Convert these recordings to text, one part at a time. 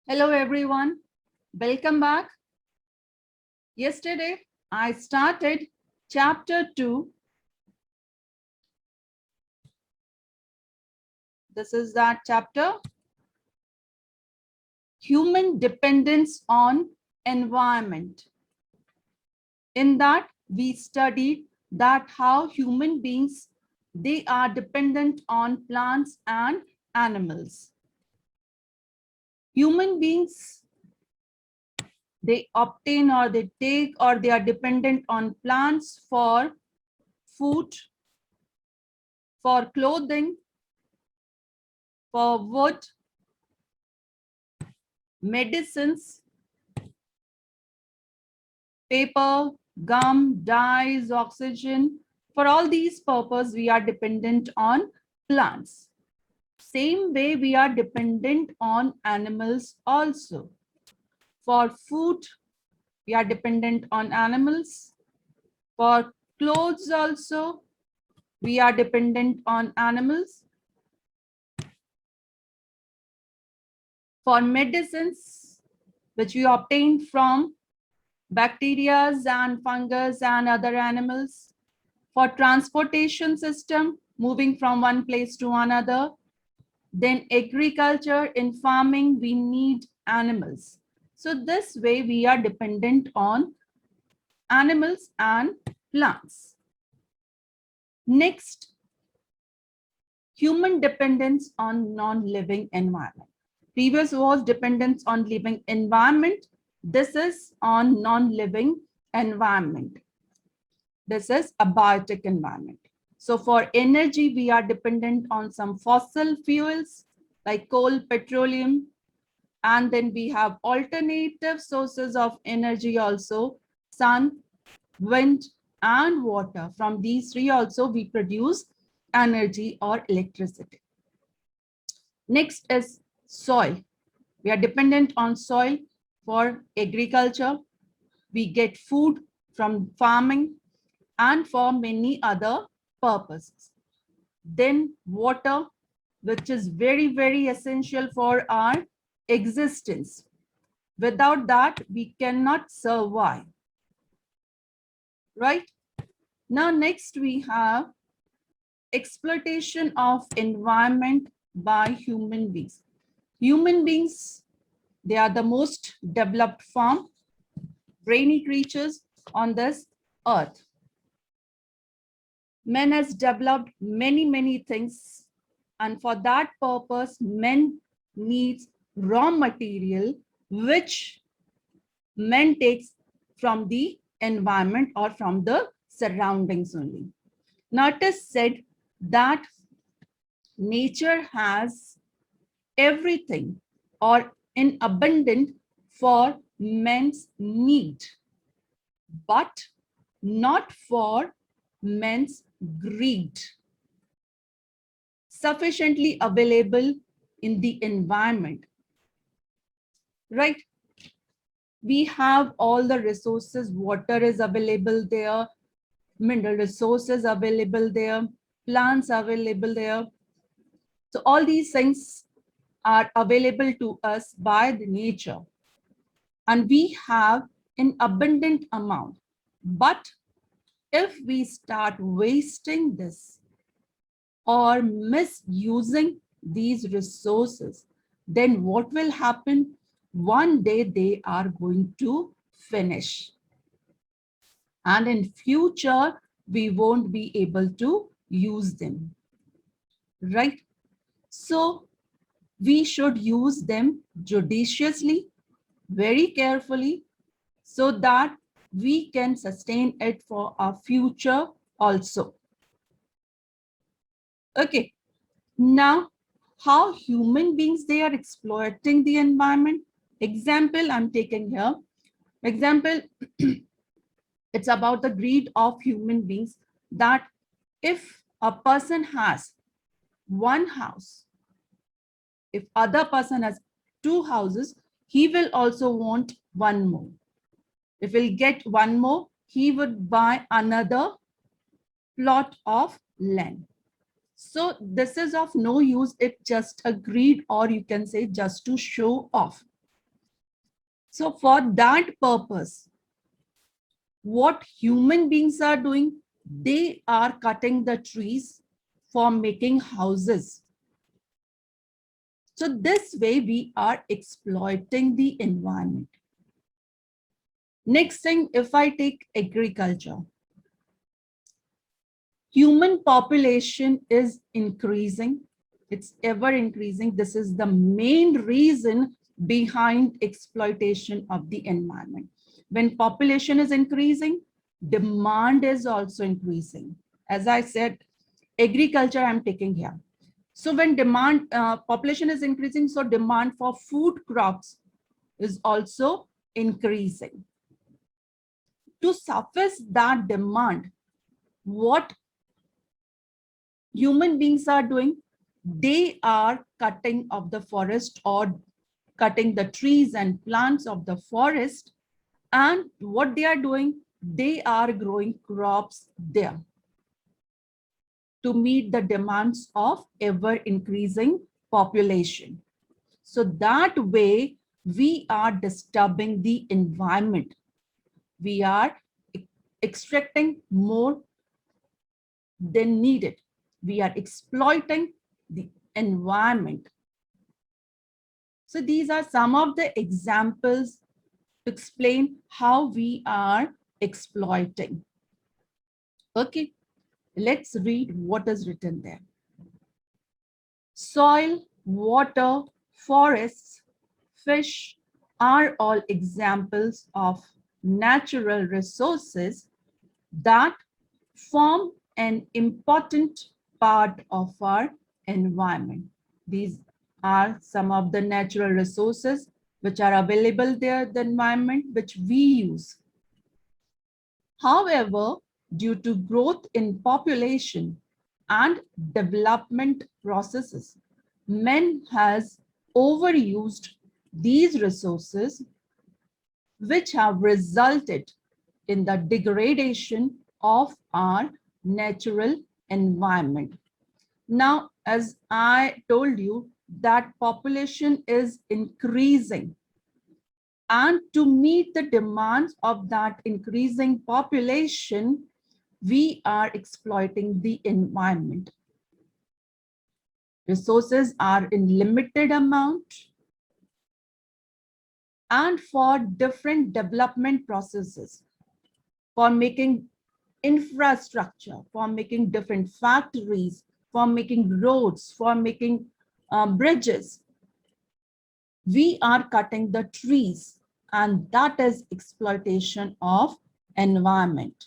Hello everyone, welcome back. Yesterday I started chapter 2. This is that chapter, human dependence on environment. In that we studied that how human beings, they are dependent on plants and animals. Human beings, they obtain or they take or they are dependent on plants for food, for clothing, for wood, medicines, paper, gum, dyes, oxygen. For all these purposes, we are dependent on plants. Same way, we are dependent on animals also. For food, we are dependent on animals. For clothes also, we are dependent on animals. For medicines, which we obtain from bacteria and fungus and other animals. For transportation system, moving from one place to another. Then agriculture, in farming, we need animals. So this way we are dependent on animals and plants. Next, human dependence on non-living environment. Previous was dependence on living environment. This is on non-living environment. This is a biotic environment. So for energy, we are dependent on some fossil fuels like coal, petroleum, and then we have alternative sources of energy also, sun, wind, and water. From these three also we produce energy or electricity. Next is soil. We are dependent on soil for agriculture. We get food from farming and for many other purposes. Then water, which is very, very essential for our existence. Without that, we cannot survive. Right? Now, next we have exploitation of environment by human beings. Human beings, they are the most developed form, brainy creatures on this earth. Man has developed many things, and for that purpose, man needs raw material which man takes from the environment or from the surroundings only. Now it is said that nature has everything or in abundance for man's need, but not for man's greed. Sufficiently available in the environment, right? We have all the resources, water is available there, mineral resources available there, plants available there. So all these things are available to us by the nature, and we have in abundant amount. But if we start wasting this or misusing these resources, then what will happen? One day they are going to finish. And in future, we won't be able to use them, right? So we should use them judiciously, very carefully, so that we can sustain it for our future also. Okay, now how human beings, they are exploiting the environment. Example I'm taking here. Example, it's about the greed of human beings, that if a person has one house, if other person has two houses, he will also want one more. If he'll get one more, he would buy another plot of land. So this is of no use. It's just a greed, or you can say just to show off. So for that purpose, what human beings are doing, they are cutting the trees for making houses. So this way we are exploiting the environment. Next thing, if I take agriculture, human population is increasing. It's ever increasing. This is the main reason behind exploitation of the environment. When population is increasing, demand is also increasing. As I said, agriculture I'm taking here. So when population is increasing, so demand for food crops is also increasing. To suffice that demand, what human beings are doing, they are cutting of the forest or cutting the trees and plants of the forest. And what they are doing, they are growing crops there to meet the demands of ever increasing population. So that way we are disturbing the environment. We are extracting more than needed. We are exploiting the environment. So these are some of the examples to explain how we are exploiting. Okay, let's read what is written there. Soil, water, forests, fish are all examples of natural resources that form an important part of our environment. These are some of the natural resources which are available there in the environment, which we use. However, due to growth in population and development processes, man has overused these resources, which have resulted in the degradation of our natural environment. Now, as I told you, that population is increasing. And to meet the demands of that increasing population, we are exploiting the environment. Resources are in limited amount. And for different development processes, for making infrastructure, for making different factories, for making roads, for making bridges, we are cutting the trees, and that is exploitation of environment.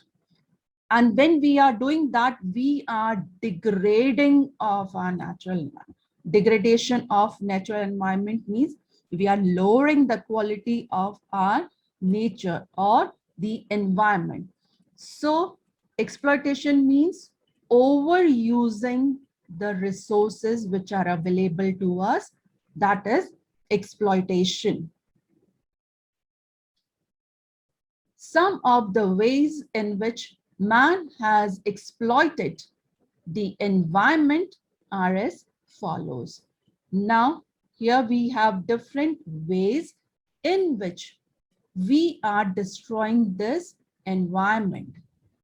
And when we are doing that, we are degrading of our natural environment. Degradation of natural environment means we are lowering the quality of our nature or the environment. So exploitation means overusing the resources which are available to us. That is exploitation. Some of the ways in which man has exploited the environment are as follows. Now, here we have different ways in which we are destroying this environment.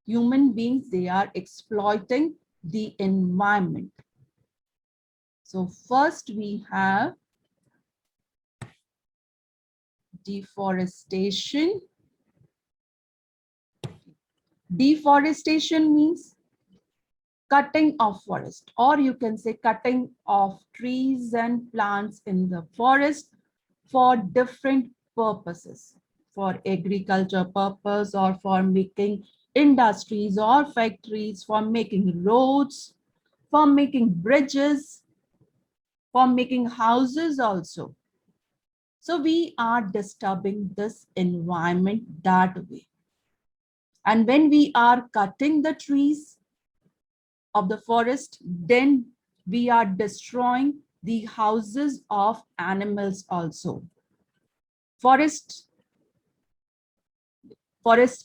Human beings, they are exploiting the environment. So first we have deforestation. Deforestation means cutting of forest, or you can say cutting of trees and plants in the forest for different purposes, for agriculture purpose or for making industries or factories, for making roads, for making bridges, for making houses also. So we are disturbing this environment that way. And when we are cutting the trees of the forest, then we are destroying the houses of animals also. Forests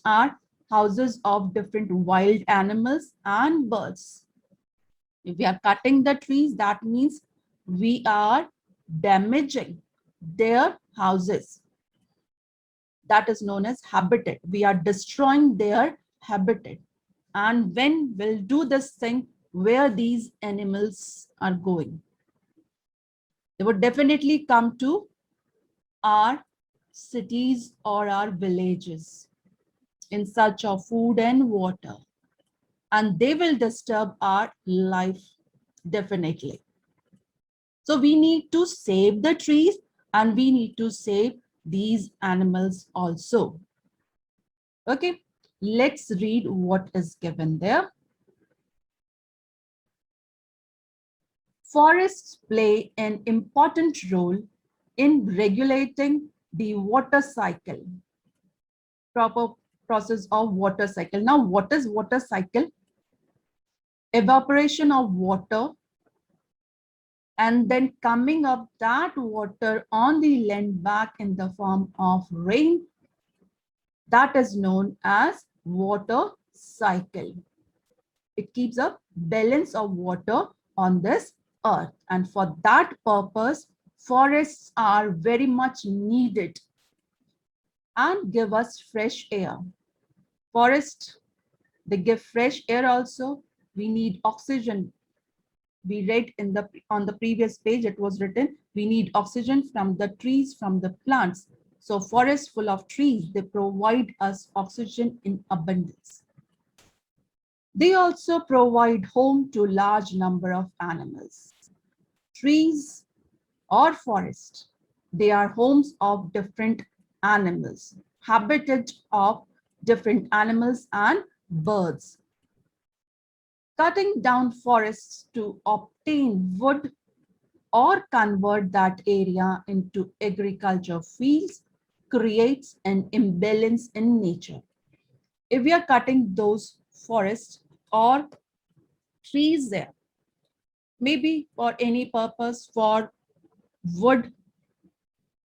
are houses of different wild animals and birds. If we are cutting the trees, that means we are damaging their houses. that is known as habitat. We are destroying their habitat. And when we'll do this thing, where these animals are going, they would definitely come to our cities or our villages in search of food and water, and they will disturb our life definitely. So we need to save the trees and we need to save these animals also. Okay, let's read what is given there. Forests play an important role in regulating the water cycle, proper process of water cycle. Now, what is water cycle? Evaporation of water and then coming up that water on the land back in the form of rain. That is known as water cycle. It keeps a balance of water on this earth. And for that purpose, forests are very much needed and give us fresh air. Forests, they give fresh air also. We need oxygen. We read in the on the previous page, it was written, we need oxygen from the trees, from the plants. So forests full of trees, they provide us oxygen in abundance. They also provide home to large number of animals. Trees or forest, they are homes of different animals, habitat of different animals and birds. Cutting down forests to obtain wood or convert that area into agriculture fields creates an imbalance in nature. If we are cutting those forests or trees there, maybe for any purpose, for wood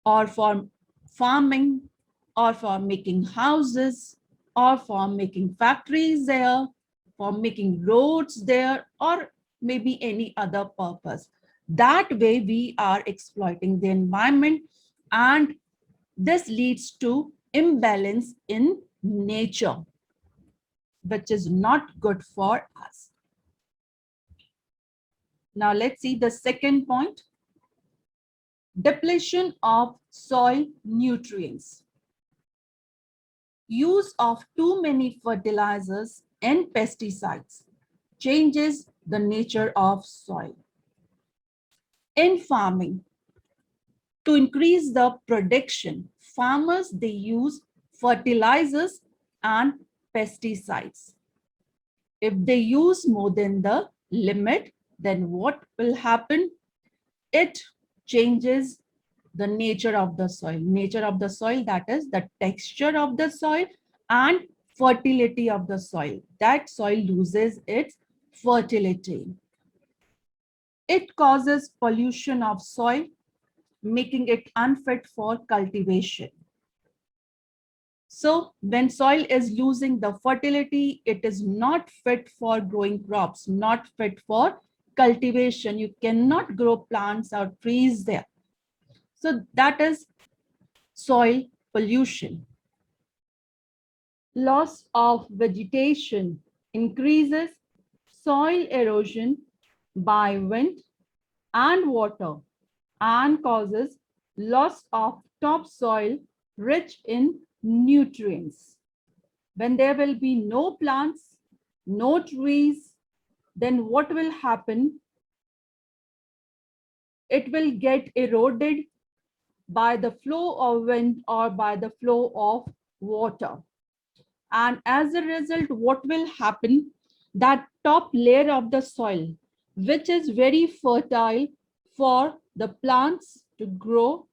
or for farming or for making houses or for making factories there, for making roads there, or maybe any other purpose. That way we are exploiting the environment, and this leads to imbalance in nature, which is not good for us. Now let's see the second point. Depletion of soil nutrients. Use of too many fertilizers and pesticides changes the nature of soil. In farming, to increase the production, farmers, they use fertilizers and pesticides. If they use more than the limit, then what will happen? It changes the nature of the soil. Nature of the soil, that is the texture of the soil and fertility of the soil. That soil loses its fertility. It causes pollution of soil, making it unfit for cultivation. So when soil is losing the fertility, it is not fit for growing crops, not fit for cultivation. You cannot grow plants or trees there. So that is soil pollution. Loss of vegetation increases soil erosion by wind and water and causes loss of topsoil rich in nutrients. When there will be no plants, no trees, then what will happen? It will get eroded by the flow of wind or by the flow of water. And as a result, what will happen? That top layer of the soil, which is very fertile for the plants to grow,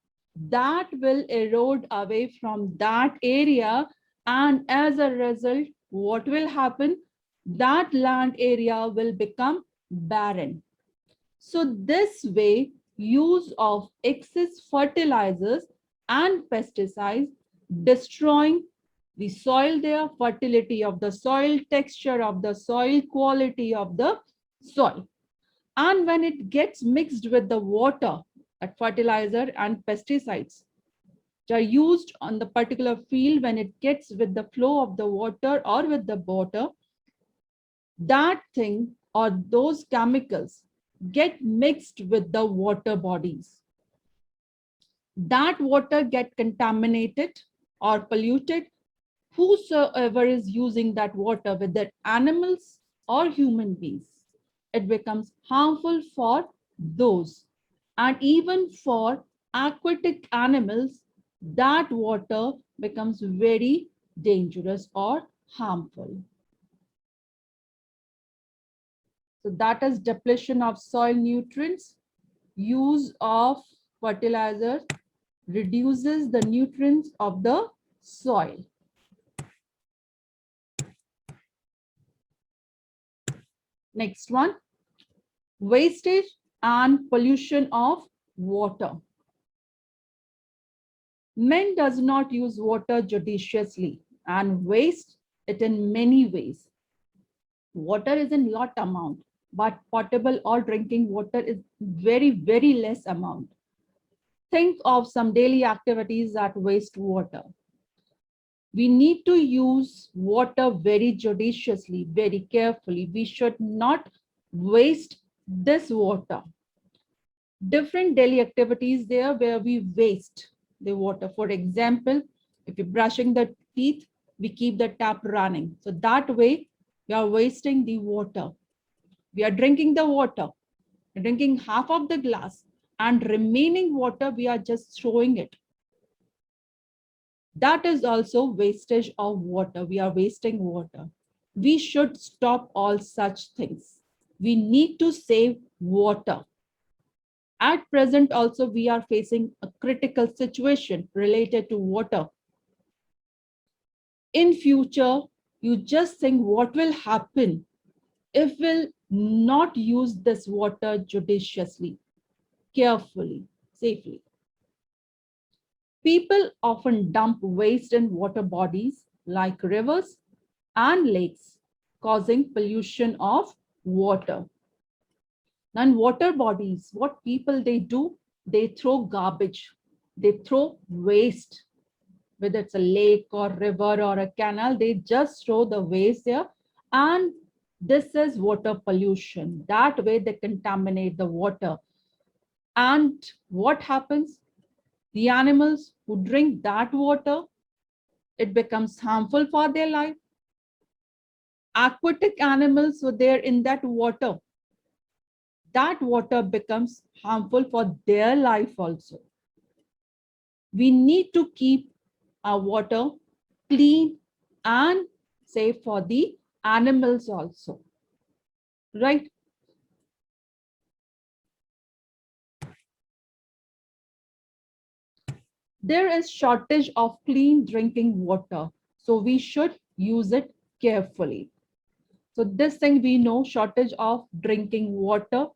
that will erode away from that area. And as a result, what will happen? That land area will become barren. So this way, use of excess fertilizers and pesticides destroying the soil there, fertility of the soil, texture of the soil, quality of the soil. And when it gets mixed with the water, at fertilizer and pesticides, which are used on the particular field. When it gets with the flow of the water or with the water, that thing or those chemicals get mixed with the water bodies. That water get contaminated or polluted. Whosoever is using that water, whether animals or human beings, it becomes harmful for those. And even for aquatic animals, that water becomes very dangerous or harmful. So that is depletion of soil nutrients. Use of fertilizer reduces the nutrients of the soil. Next one, wastage and pollution of water. Men does not use water judiciously and waste it in many ways. Water is in lot amount, but potable or drinking water is very, very less amount. Think of some daily activities that waste water. We need to use water very judiciously, very carefully. We should not waste this water. Different daily activities there where we waste the water. For example, if you're brushing the teeth, we keep the tap running. So that way we are wasting the water. We are drinking the water, we're drinking half of the glass, and remaining water, we are just throwing it. That is also wastage of water. We are wasting water. We should stop all such things. We need to save water. At present also, we are facing a critical situation related to water. In future, you just think what will happen if we'll not use this water judiciously, carefully, safely. People often dump waste in water bodies like rivers and lakes, causing pollution of water. Now in water bodies, what people they do, they throw garbage, they throw waste, whether it's a lake or river or a canal, they just throw the waste there. And this is water pollution. That way they contaminate the water. And what happens? The animals who drink that water, it becomes harmful for their life. Aquatic animals who they're in that water becomes harmful for their life also. We need to keep our water clean and safe for the animals also, right? There is shortage of clean drinking water, so we should use it carefully. So this thing we know, shortage of drinking water,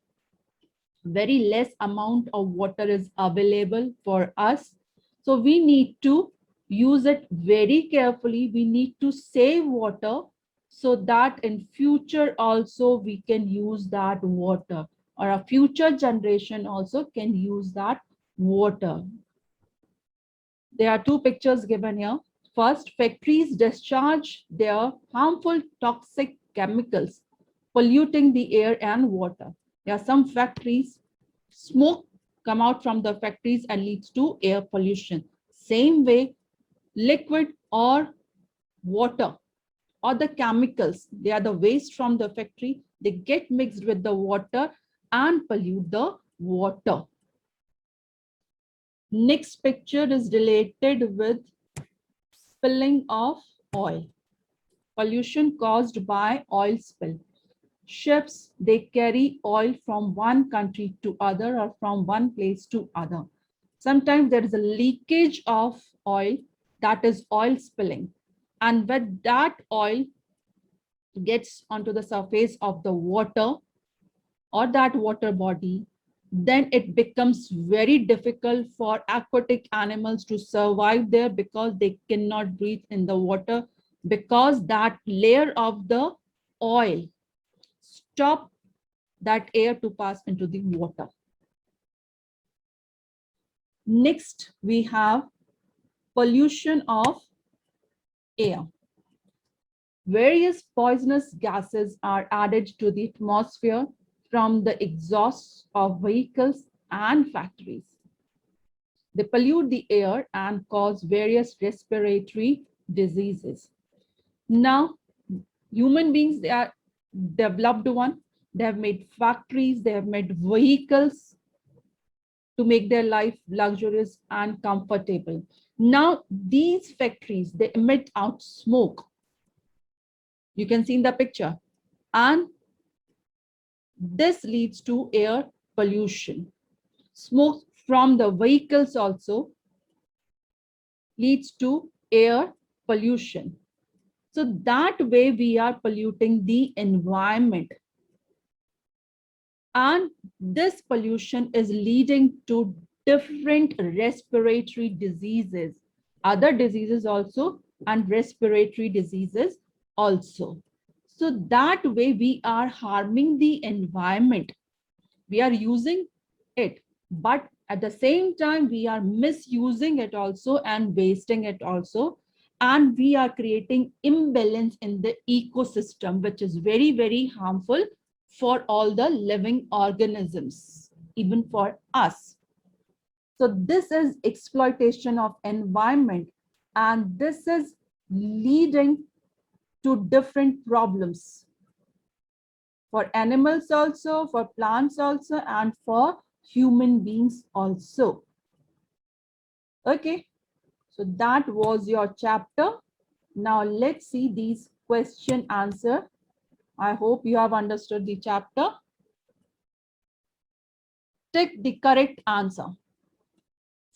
very less amount of water is available for us. So we need to use it very carefully. We need to save water so that in future also we can use that water, or a future generation also can use that water. There are two pictures given here. First, factories discharge their harmful toxic chemicals, polluting the air and water. There are some factories, smoke come out from the factories and leads to air pollution. Same way, liquid or water or the chemicals, they are the waste from the factory, they get mixed with the water and pollute the water. Next picture is related with spilling of oil. Pollution caused by oil spill. Ships, they carry oil from one country to other or from one place to other. Sometimes there is a leakage of oil, that is oil spilling. And when that oil gets onto the surface of the water or that water body, then it becomes very difficult for aquatic animals to survive there because they cannot breathe in the water, because that layer of the oil stop that air to pass into the water. Next, we have pollution of air. Various poisonous gases are added to the atmosphere from the exhausts of vehicles and factories. They pollute the air and cause various respiratory diseases. Now, human beings, they are developed one. They have made factories, they have made vehicles to make their life luxurious and comfortable. Now, these factories, they emit out smoke. You can see in the picture. And this leads to air pollution. Smoke from the vehicles also leads to air pollution. So that way we are polluting the environment. And this pollution is leading to different respiratory diseases, other diseases also, and respiratory diseases also. So that way we are harming the environment. We are using it, but at the same time, we are misusing it also and wasting it also. And we are creating imbalance in the ecosystem, which is very, very harmful for all the living organisms, even for us. So this is exploitation of environment, and this is leading to different problems for animals also, for plants also, and for human beings also. Okay, so that was your chapter. Now let's see these question answer. I hope you have understood the chapter. Take the correct answer.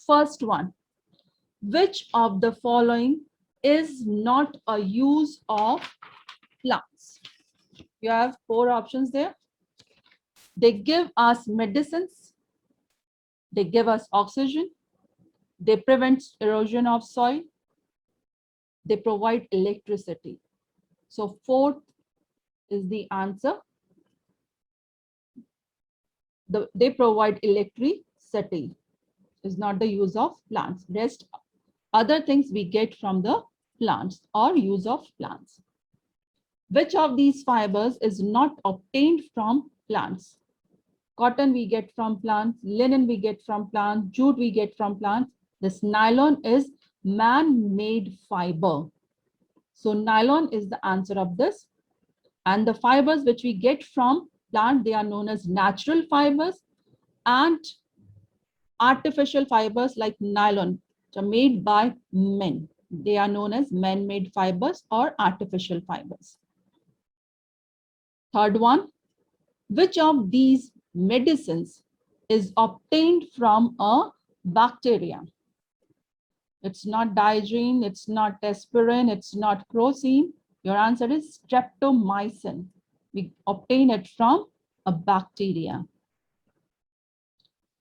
First one, which of the following is not a use of plants? You have 4 options there. They give us medicines, they give us oxygen, they prevent erosion of soil, they provide electricity. So 4th is the answer. They provide electricity. Is not the use of plants. Rest other things we get from the plants or use of plants. Which of these fibers is not obtained from plants? Cotton we get from plants, linen we get from plants, jute we get from plants. This nylon is man-made fiber. So nylon is the answer of this. And the fibers which we get from plant, they are known as natural fibers, and artificial fibers like nylon, which are made by men. They are known as man-made fibers or artificial fibers. Third one, which of these medicines is obtained from a bacteria? It's not digorin, it's not aspirin, it's not crocin. Your answer is streptomycin. We obtain it from a bacteria.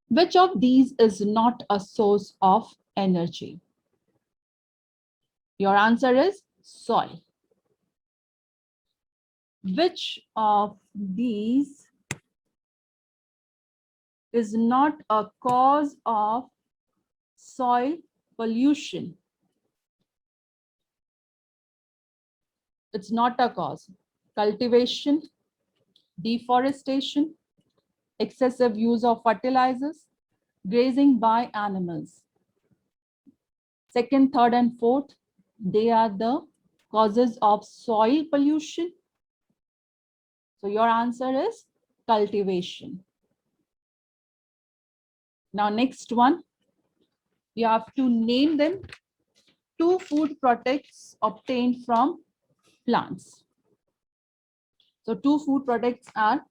Which of these is not a source of energy? Your answer is soil. Which of these is not a cause of soil pollution? It's not a cause. Cultivation, deforestation, excessive use of fertilizers, grazing by animals. Second, third, and fourth, they are the causes of soil pollution. So your answer is cultivation. Now, next one, you have to name them. 2 food products obtained from plants. So 2 food products are,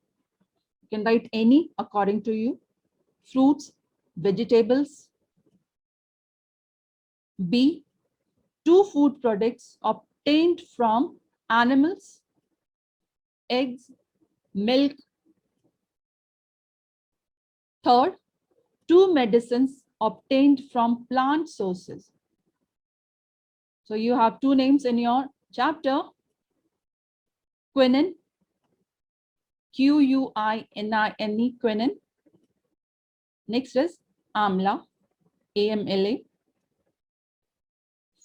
you can write any according to you. Fruits, vegetables. B, 2 food products obtained from animals, eggs, milk. Third, 2 medicines obtained from plant sources. So you have 2 names in your chapter. Quinine, Quinine, quinine. Next is amla, AMLA.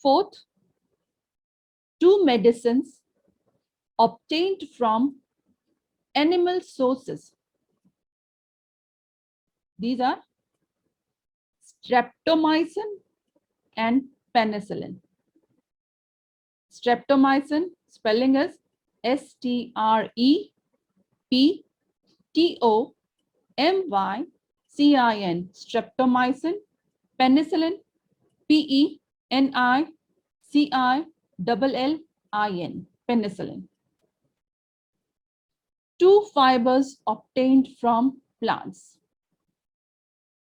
Fourth, two medicines obtained from animal sources. These are streptomycin and penicillin. Streptomycin, spelling is Streptomycin, streptomycin, penicillin, penicillin, penicillin. Two fibers obtained from plants,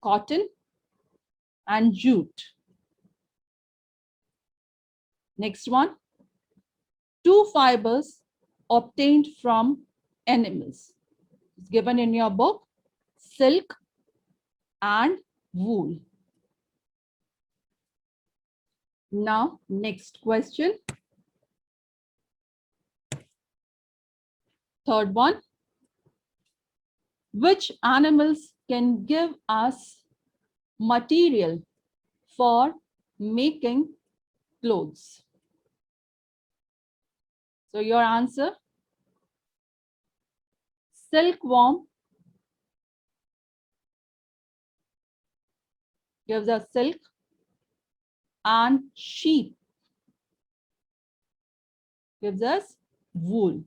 cotton and jute. Next one, two fibers obtained from animals. It's given in your book, silk and wool. Now, next question. Third one, which animals can give us material for making clothes? So your answer, silkworm gives us silk, and sheep gives us wool.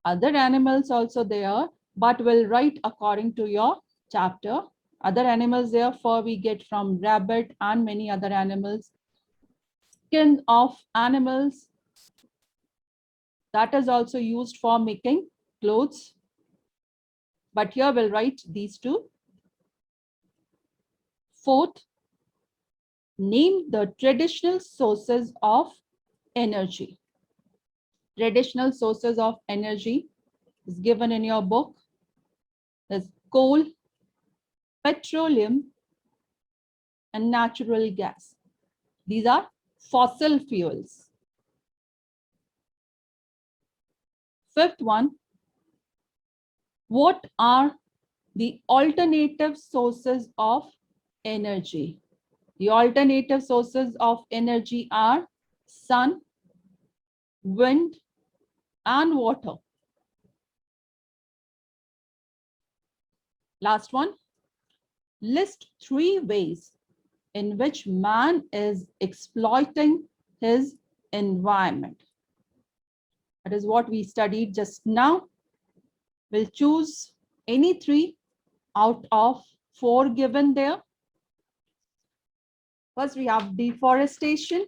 Other animals also there, but we'll write according to your chapter. Other animals there, fur we get from rabbit and many other animals. Skin of animals, that is also used for making clothes. But here we'll write these two. Fourth, name the traditional sources of energy. Traditional sources of energy is given in your book. There's coal, petroleum, and natural gas. These are fossil fuels. Fifth one, what are the alternative sources of energy? The alternative sources of energy are sun, wind, and water. Last one, list 3 ways in which man is exploiting his environment. That is what we studied just now. We'll choose any 3 out of 4 given there. First, we have deforestation.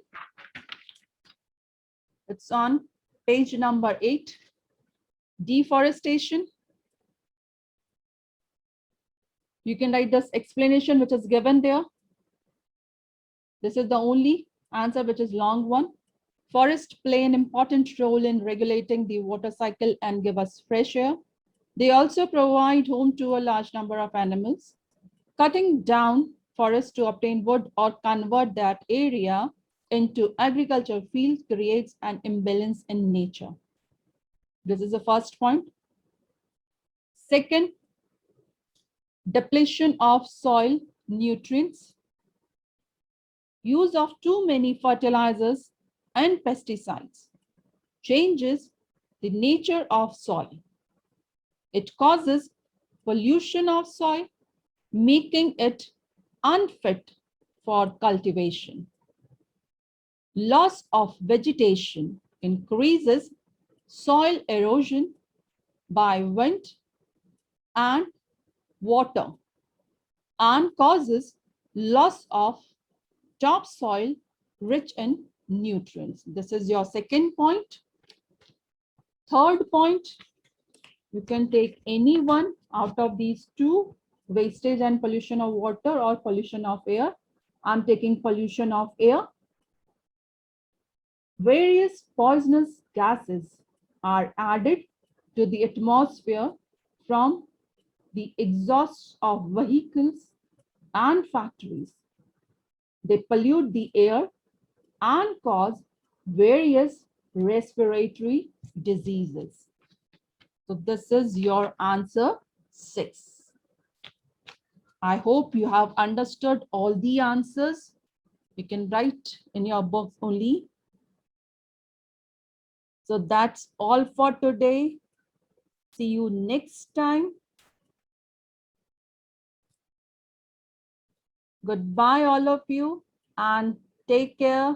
It's on page number 8. Deforestation. You can write this explanation which is given there. This is the only answer which is long one. Forests play an important role in regulating the water cycle and give us fresh air. They also provide home to a large number of animals. Cutting down forests to obtain wood or convert that area into agricultural fields creates an imbalance in nature. This is the first point. Second, depletion of soil nutrients. Use of too many fertilizers and pesticides changes the nature of soil. It causes pollution of soil, making it unfit for cultivation. Loss of vegetation increases soil erosion by wind and water and causes loss of topsoil rich in nutrients. This is your second point. Third point, you can take any one out of these 2, wastage and pollution of water or pollution of air. I'm taking pollution of air. Various poisonous gases are added to the atmosphere from the exhausts of vehicles and factories. They pollute the air and cause various respiratory diseases. So this is your answer 6. I hope you have understood all the answers. You can write in your book only. So that's all for today. See you next time. Goodbye, all of you, and take care.